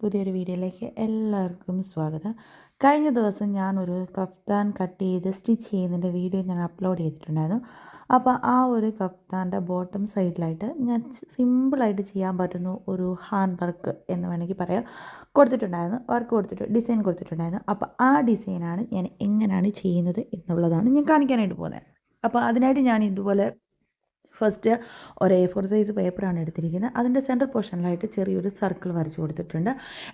പുതിയൊരു വീഡിയോയിലേക്ക് എല്ലാവർക്കും സ്വാഗതം. കഴിഞ്ഞ ദിവസം ഞാനൊരു കഫ്താൻ കട്ട് ചെയ്ത് സ്റ്റിച്ച് ചെയ്യുന്നതിൻ്റെ വീഡിയോ ഞാൻ അപ്ലോഡ് ചെയ്തിട്ടുണ്ടായിരുന്നു. അപ്പോൾ ആ ഒരു കഫ്താൻ്റെ ബോട്ടം സൈഡിലായിട്ട് ഞാൻ സിമ്പിളായിട്ട് ചെയ്യാൻ പറ്റുന്ന ഒരു ഹാൻഡ് വർക്ക് എന്ന് വേണമെങ്കിൽ പറയാം ഡിസൈൻ കൊടുത്തിട്ടുണ്ടായിരുന്നു. അപ്പോൾ ആ ഡിസൈനാണ് ഞാൻ എങ്ങനെയാണ് ചെയ്യുന്നത് എന്നുള്ളതാണ് ഞാൻ കാണിക്കാനായിട്ട് പോകുന്നത്. അപ്പോൾ അതിനായിട്ട് ഞാൻ ഇതുപോലെ ഫസ്റ്റ് ഒരു A4 സൈസ് പേപ്പറാണ് എടുത്തിരിക്കുന്നത്. അതിൻ്റെ സെൻറ്റർ പോർഷനിലായിട്ട് ചെറിയൊരു സർക്കിൾ വരച്ച് കൊടുത്തിട്ടുണ്ട്.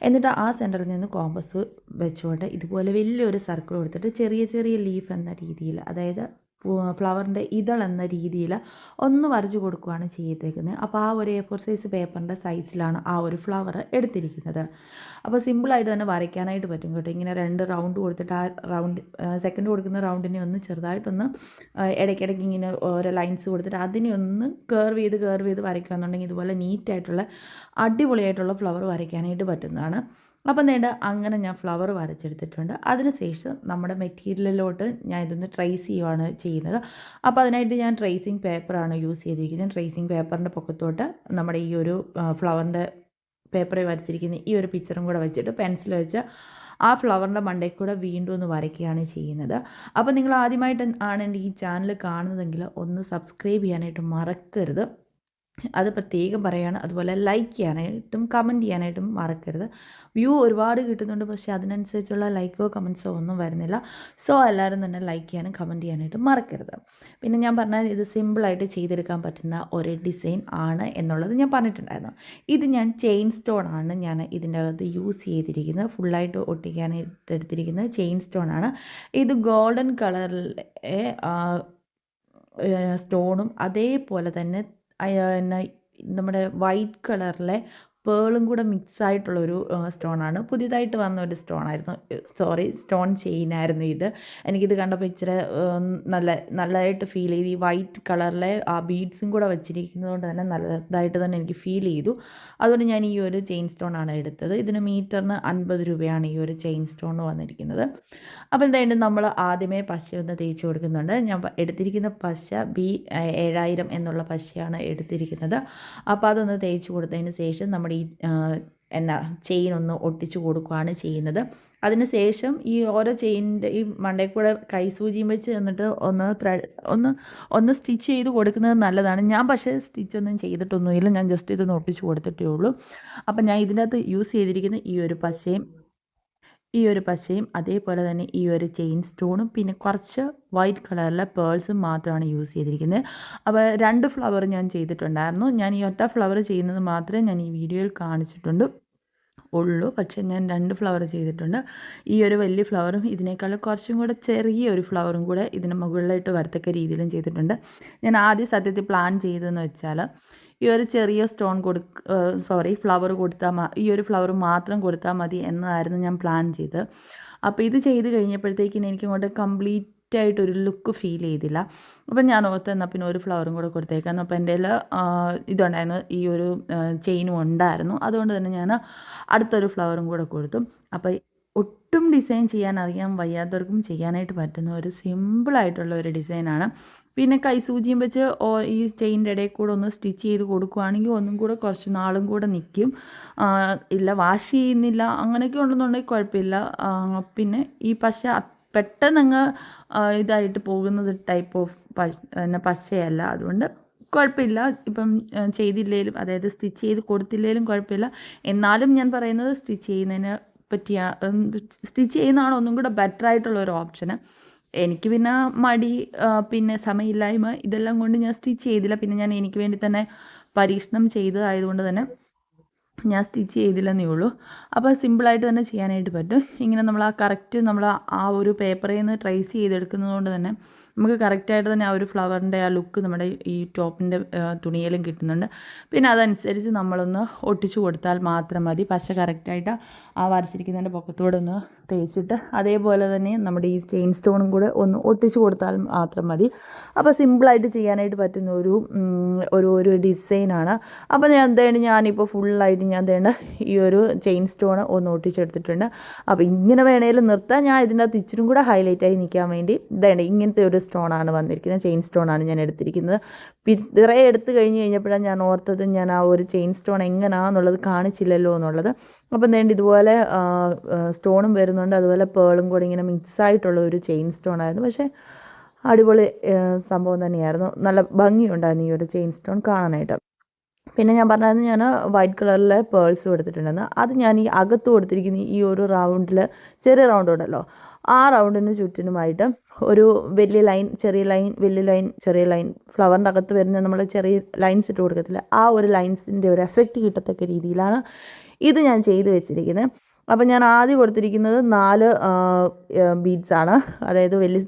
എന്നിട്ട് ആ സെൻറ്ററിൽ നിന്ന് കോമ്പസ് വെച്ചുകൊണ്ട് ഇതുപോലെ വലിയൊരു സർക്കിൾ കൊടുത്തിട്ട് ചെറിയ ചെറിയ ലീഫ് എന്ന രീതിയിൽ, അതായത് ഫ്ലവറിൻ്റെ ഇതൾ എന്ന രീതിയിൽ ഒന്ന് വരച്ച് കൊടുക്കുകയാണ് ചെയ്തേക്കുന്നത്. അപ്പോൾ ആ ഒരു A4 സൈസ് പേപ്പറിൻ്റെ സൈസിലാണ് ആ ഒരു ഫ്ലവർ എടുത്തിരിക്കുന്നത്. അപ്പോൾ സിമ്പിളായിട്ട് തന്നെ വരയ്ക്കാനായിട്ട് പറ്റും കേട്ടോ. ഇങ്ങനെ 2 റൗണ്ട് കൊടുത്തിട്ട് ആ സെക്കൻഡ് കൊടുക്കുന്ന റൗണ്ടിനെ ഒന്ന് ചെറുതായിട്ടൊന്ന് ഇടയ്ക്കിടയ്ക്ക് ഇങ്ങനെ ഓരോ ലൈൻസ് കൊടുത്തിട്ട് അതിനെ ഒന്ന് കർവ് ചെയ്ത് വരയ്ക്കുകയെന്നുണ്ടെങ്കിൽ ഇതുപോലെ നീറ്റായിട്ടുള്ള അടിപൊളിയായിട്ടുള്ള ഫ്ലവർ വരയ്ക്കാനായിട്ട് പറ്റുന്നതാണ്. അപ്പം അങ്ങനെ ഞാൻ ഫ്ലവർ വരച്ചെടുത്തിട്ടുണ്ട്. അതിനുശേഷം നമ്മുടെ മെറ്റീരിയലിലോട്ട് ഞാൻ ഇതൊന്ന് ട്രേസ് ചെയ്യുകയാണ് ചെയ്യുന്നത്. അപ്പോൾ അതിനായിട്ട് ഞാൻ ട്രേസിങ് പേപ്പറാണ് യൂസ് ചെയ്തിരിക്കുന്നത്. ട്രേസിങ് പേപ്പറിൻ്റെ പൊക്കത്തോട്ട് നമ്മുടെ ഈ ഒരു ഫ്ലവറിൻ്റെ പേപ്പറിൽ വരച്ചിരിക്കുന്ന ഈ ഒരു പിക്ചറും കൂടെ വെച്ചിട്ട് പെൻസിൽ വെച്ച് ആ ഫ്ലവറിൻ്റെ മണ്ടയിൽ കൂടെ വീണ്ടും ഒന്ന് വരയ്ക്കുകയാണ് ചെയ്യുന്നത്. അപ്പോൾ നിങ്ങൾ ആദ്യമായിട്ട് ആണ് എൻ്റെ ഈ ചാനൽ കാണുന്നതെങ്കിൽ ഒന്ന് സബ്സ്ക്രൈബ് ചെയ്യാനായിട്ട് മറക്കരുത്. അത് പ്രത്യേകം പറയുകയാണ്. അതുപോലെ ലൈക്ക് ചെയ്യാനായിട്ടും കമൻറ്റ് ചെയ്യാനായിട്ടും മറക്കരുത്. വ്യൂ ഒരുപാട് കിട്ടുന്നുണ്ട്, പക്ഷേ അതിനനുസരിച്ചുള്ള ലൈക്കോ കമൻസോ ഒന്നും വരുന്നില്ല. സോ എല്ലാവരും തന്നെ ലൈക്ക് ചെയ്യാനും കമൻറ്റ് ചെയ്യാനായിട്ടും മറക്കരുത്. പിന്നെ ഞാൻ പറഞ്ഞാൽ ഇത് സിമ്പിളായിട്ട് ചെയ്തെടുക്കാൻ പറ്റുന്ന ഒരു ഡിസൈൻ ആണ് എന്നുള്ളത് ഞാൻ പറഞ്ഞിട്ടുണ്ടായിരുന്നു. ഇത് ഞാൻ ചെയിൻ സ്റ്റോൺ ആണ് ഞാൻ ഇതിൻ്റെ അകത്ത് യൂസ് ചെയ്തിരിക്കുന്നത്. ഫുള്ളായിട്ട് ഒട്ടിക്കാനായിട്ട് എടുത്തിരിക്കുന്നത് ചെയിൻ സ്റ്റോൺ ആണ്. ഇത് ഗോൾഡൻ കളറിലെ സ്റ്റോണും അതേപോലെ തന്നെ നമ്മുടെ വൈറ്റ് കളറിലെ പേളും കൂടെ മിക്സ് ആയിട്ടുള്ളൊരു സ്റ്റോണാണ്. പുതിയതായിട്ട് വന്ന ഒരു സ്റ്റോൺ ചെയിനായിരുന്നു ഇത്. എനിക്കിത് കണ്ടപ്പോൾ ഇച്ചിരി നല്ലതായിട്ട് ഫീൽ ചെയ്തു. ഈ വൈറ്റ് കളറിലെ ആ ബീഡ്സും കൂടെ വെച്ചിരിക്കുന്നത് കൊണ്ട് തന്നെ നല്ലതായിട്ട് തന്നെ എനിക്ക് ഫീൽ ചെയ്തു. അതുകൊണ്ട് ഞാൻ ഈ ഒരു ചെയിൻ സ്റ്റോണാണ് എടുത്തത്. ഇതിന് മീറ്ററിന് 50 രൂപയാണ് ഈ ഒരു ചെയിൻ സ്റ്റോൺ വന്നിരിക്കുന്നത്. അപ്പോൾ എന്തായാലും നമ്മൾ ആദ്യമേ പശ ഒന്ന് തേച്ച് കൊടുക്കുന്നുണ്ട്. ഞാൻ എടുത്തിരിക്കുന്ന പശ B7000 എന്നുള്ള പശയാണ് എടുത്തിരിക്കുന്നത്. അപ്പോൾ അതൊന്ന് തേച്ച് കൊടുത്തതിന് ശേഷം നമ്മുടെ ഈ ചെയിൻ ഒന്ന് ഒട്ടിച്ച് കൊടുക്കുകയാണ് ചെയ്യുന്നത്. അതിന് ശേഷം ഈ ഓരോ ചെയിനിൻ്റെ ഈ മണ്ടയിൽ കൂടെ കൈസൂചിയും വെച്ച് എന്നിട്ട് ഒന്ന് സ്റ്റിച്ച് ചെയ്ത് കൊടുക്കുന്നത് നല്ലതാണ്. ഞാൻ പക്ഷേ സ്റ്റിച്ചൊന്നും ചെയ്തിട്ടൊന്നുമില്ല, ഞാൻ ജസ്റ്റ് ഇതൊന്ന് ഒട്ടിച്ച് കൊടുത്തിട്ടേ ഉള്ളൂ. അപ്പം ഞാൻ ഇതിൻ്റെ അകത്ത് യൂസ് ചെയ്തിരിക്കുന്ന ഈ ഒരു പശയും അതേപോലെ തന്നെ ഈ ഒരു ചെയിൻ സ്റ്റോണും പിന്നെ കുറച്ച് വൈറ്റ് കളറിലെ പേൾസും മാത്രമാണ് യൂസ് ചെയ്തിരിക്കുന്നത്. അപ്പോൾ 2 ഫ്ലവർ ഞാൻ ചെയ്തിട്ടുണ്ടായിരുന്നു. ഞാൻ ഈ ഒറ്റ ഫ്ലവർ ചെയ്യുന്നത് മാത്രമേ ഞാൻ ഈ വീഡിയോയിൽ കാണിച്ചിട്ടുണ്ട് ഉള്ളൂ. പക്ഷേ ഞാൻ 2 ഫ്ലവർ ചെയ്തിട്ടുണ്ട്. ഈ ഒരു വലിയ ഫ്ലവറും ഇതിനേക്കാൾ കുറച്ചും കൂടെ ചെറിയൊരു ഫ്ലവറും കൂടെ ഇതിന് മുകളിലായിട്ട് വരത്തക്ക രീതിയിലും ചെയ്തിട്ടുണ്ട്. ഞാൻ ആദ്യം സത്യത്തിൽ പ്ലാൻ ചെയ്തതെന്ന് വെച്ചാൽ ഈ ഒരു ചെറിയ ഫ്ലവർ ഈ ഒരു ഫ്ലവർ മാത്രം കൊടുത്താൽ മതി എന്നായിരുന്നു ഞാൻ പ്ലാൻ ചെയ്തത്. അപ്പോൾ ഇത് ചെയ്ത് കഴിഞ്ഞപ്പോഴത്തേക്കിന് എനിക്കങ്ങോട്ട് കംപ്ലീറ്റ് ആയിട്ടൊരു ലുക്ക് ഫീൽ ചെയ്തില്ല. അപ്പം ഞാൻ ഓർത്ത് എന്നാൽ പിന്നെ ഒരു ഫ്ലവറും കൂടെ കൊടുത്തേക്കാം. അപ്പോൾ എൻ്റെ ഇതുണ്ടായിരുന്നു, ഈ ഒരു ചെയിനും ഉണ്ടായിരുന്നു. അതുകൊണ്ട് തന്നെ ഞാൻ അടുത്തൊരു ഫ്ലവറും കൂടെ കൊടുത്തു. അപ്പോൾ ഒട്ടും ഡിസൈൻ ചെയ്യാൻ അറിയാൻ വയ്യാത്തവർക്കും ചെയ്യാനായിട്ട് പറ്റുന്ന ഒരു സിമ്പിളായിട്ടുള്ള ഒരു ഡിസൈനാണ്. പിന്നെ കൈസൂചിയും വെച്ച് ഈ ചെയിൻ്റെ ഇടയിൽ കൂടെ ഒന്ന് സ്റ്റിച്ച് ചെയ്ത് കൊടുക്കുകയാണെങ്കിൽ ഒന്നും കൂടെ കുറച്ച് നാളും കൂടെ നിൽക്കും. വാഷ് ചെയ്യുന്നില്ല അങ്ങനെയൊക്കെ ഉണ്ടെന്നുണ്ടെങ്കിൽ കുഴപ്പമില്ല. പിന്നെ ഈ പശ പെട്ടെന്ന് ഇതായിട്ട് പോകുന്നത് ടൈപ്പ് ഓഫ് പശയല്ല. അതുകൊണ്ട് കുഴപ്പമില്ല. ഇപ്പം ചെയ്തില്ലെങ്കിലും, അതായത് സ്റ്റിച്ച് ചെയ്ത് കൊടുത്തില്ലെങ്കിലും കുഴപ്പമില്ല. എന്നാലും ഞാൻ പറയുന്നത് സ്റ്റിച്ച് ചെയ്യുന്നതാണ് ഒന്നും കൂടെ ബെറ്റർ ആയിട്ടുള്ള ഒരു ഓപ്ഷന്. എനിക്ക് പിന്നെ മടി, പിന്നെ സമയമില്ലായ്മ ഇതെല്ലാം കൊണ്ട് ഞാൻ സ്റ്റിച്ച് ചെയ്തില്ല. പിന്നെ ഞാൻ എനിക്ക് വേണ്ടി തന്നെ പരീക്ഷണം ചെയ്തതായതുകൊണ്ട് തന്നെ ഞാൻ സ്റ്റിച്ച് ചെയ്തില്ലെന്നേ ഉള്ളൂ. അപ്പോൾ സിമ്പിളായിട്ട് തന്നെ ചെയ്യാനായിട്ട് പറ്റും. ഇങ്ങനെ നമ്മൾ നമ്മൾ ആ ഒരു പേപ്പറിൽ നിന്ന് ട്രേസ് ചെയ്തെടുക്കുന്നത് കൊണ്ട് തന്നെ നമുക്ക് കറക്റ്റായിട്ട് തന്നെ ആ ഒരു ഫ്ലവറിൻ്റെ ആ ലുക്ക് നമ്മുടെ ഈ ടോപ്പിൻ്റെ തുണിയിലും കിട്ടുന്നുണ്ട്. പിന്നെ അതനുസരിച്ച് നമ്മളൊന്ന് ഒട്ടിച്ചു കൊടുത്താൽ മാത്രം മതി. പശ കറക്റ്റായിട്ട് ആ വരച്ചിരിക്കുന്നതിൻ്റെ പൊക്കത്തോടെ ഒന്ന് തേച്ചിട്ട് അതേപോലെ തന്നെ നമ്മുടെ ഈ ചെയിൻ സ്റ്റോണും കൂടെ ഒന്ന് ഒട്ടിച്ചു കൊടുത്താൽ മാത്രം മതി. അപ്പോൾ സിമ്പിളായിട്ട് ചെയ്യാനായിട്ട് പറ്റുന്ന ഒരു ഡിസൈനാണ്. അപ്പോൾ ഞാനിപ്പോൾ ഫുള്ളായിട്ട് ഈ ഒരു ചെയിൻ സ്റ്റോൺ ഒന്ന് ഒട്ടിച്ചെടുത്തിട്ടുണ്ട്. അപ്പോൾ ഇങ്ങനെ വേണേലും നിർത്താം. ഞാൻ ഇതിൻ്റെ അകത്ത് ഇച്ചിരി കൂടെ ഹൈലൈറ്റായി നിൽക്കാൻ വേണ്ടി ഇങ്ങനത്തെ ഒരു സ്റ്റോണാണ് വന്നിരിക്കുന്നത്. ചെയിൻ സ്റ്റോണാണ് ഞാൻ എടുത്തിരിക്കുന്നത്. ഇത്രേ എടുത്ത് കഴിഞ്ഞപ്പോഴാണ് ഞാൻ ഓർത്തത് ഞാൻ ആ ഒരു ചെയിൻ സ്റ്റോൺ എങ്ങനെയാണെന്നുള്ളത് കാണിച്ചില്ലല്ലോ എന്നുള്ളത്. അപ്പം വേണ്ടി ഇതുപോലെ സ്റ്റോണും വരുന്നുണ്ട്, അതുപോലെ പേളും കൂടി ഇങ്ങനെ മിക്സായിട്ടുള്ള ഒരു ചെയിൻ സ്റ്റോണായിരുന്നു. പക്ഷേ അടിപൊളി സംഭവം തന്നെയായിരുന്നു. നല്ല ഭംഗിയുണ്ടായിരുന്നു ഈ ഒരു ചെയിൻ സ്റ്റോൺ കാണാനായിട്ട്. പിന്നെ ഞാൻ പറഞ്ഞായിരുന്നു ഞാൻ വൈറ്റ് കളറിലെ പേൾസ് കൊടുത്തിട്ടുണ്ടെന്ന്. അത് ഞാൻ ഈ അകത്ത് കൊടുത്തിരിക്കുന്ന ഈ ഒരു റൗണ്ടിൽ, ചെറിയ റൗണ്ട് ഉണ്ടല്ലോ, ആ റൗണ്ടിന് ചുറ്റിനുമായിട്ട് ഒരു വലിയ ലൈൻ, ചെറിയ ലൈൻ, വലിയ ലൈൻ, ചെറിയ ലൈൻ, ഫ്ലവറിൻ്റെ അകത്ത് വരുന്ന നമ്മൾ ചെറിയ ലൈൻസ് ഇട്ട് കൊടുക്കത്തില്ല, ആ ഒരു ലൈൻസിൻ്റെ ഒരു എഫക്റ്റ് കിട്ടത്തക്ക രീതിയിലാണ് ഇത് ഞാൻ ചെയ്ത് വെച്ചിരിക്കുന്നത്. അപ്പം ഞാൻ ആദ്യം കൊടുത്തിരിക്കുന്നത് 4 ബീഡ്സാണ്. അതായത് വലിയ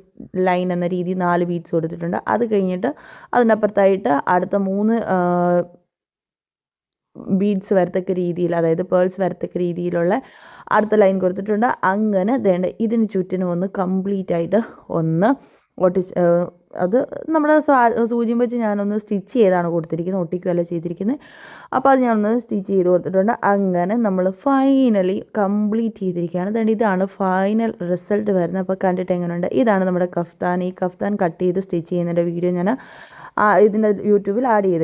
ലൈൻ എന്ന രീതി 4 ബീഡ്സ് കൊടുത്തിട്ടുണ്ട്. അത് കഴിഞ്ഞിട്ട് അതിൻ്റെ അപ്പുറത്തായിട്ട് അടുത്ത 3 ബീഡ്സ് വരത്തക്ക രീതിയിൽ, അതായത് പേൾസ് വരത്തക്ക രീതിയിലുള്ള അടുത്ത ലൈൻ കൊടുത്തിട്ടുണ്ട്. അങ്ങനെ വേണ്ട ഇതിന് ചുറ്റിനും ഒന്ന് കംപ്ലീറ്റ് ആയിട്ട് ഒന്ന് അത് നമ്മുടെ സൂചിയും വെച്ച് ഞാനൊന്ന് സ്റ്റിച്ച് ചെയ്താണ് കൊടുത്തിരിക്കുന്നത്, ഒട്ടിക്കുകയല്ല ചെയ്തിരിക്കുന്നത്. അപ്പോൾ അത് ഞാനൊന്ന് സ്റ്റിച്ച് ചെയ്ത് കൊടുത്തിട്ടുണ്ട്. അങ്ങനെ നമ്മൾ ഫൈനലി കംപ്ലീറ്റ് ചെയ്തിരിക്കുകയാണ്. അതുകൊണ്ട് ഇതാണ് ഫൈനൽ റിസൾട്ട് വരുന്നത്. അപ്പോൾ കണ്ടിട്ട് എങ്ങനെയുണ്ട്? ഇതാണ് നമ്മുടെ കഫ്താൻ. ഈ കഫ്താൻ കട്ട് ചെയ്ത് സ്റ്റിച്ച് ചെയ്യുന്നതിൻ്റെ വീഡിയോ ഞാൻ ഇതിൻ്റെ യൂട്യൂബിൽ ആഡ് ചെയ്തിട്ടുണ്ട്.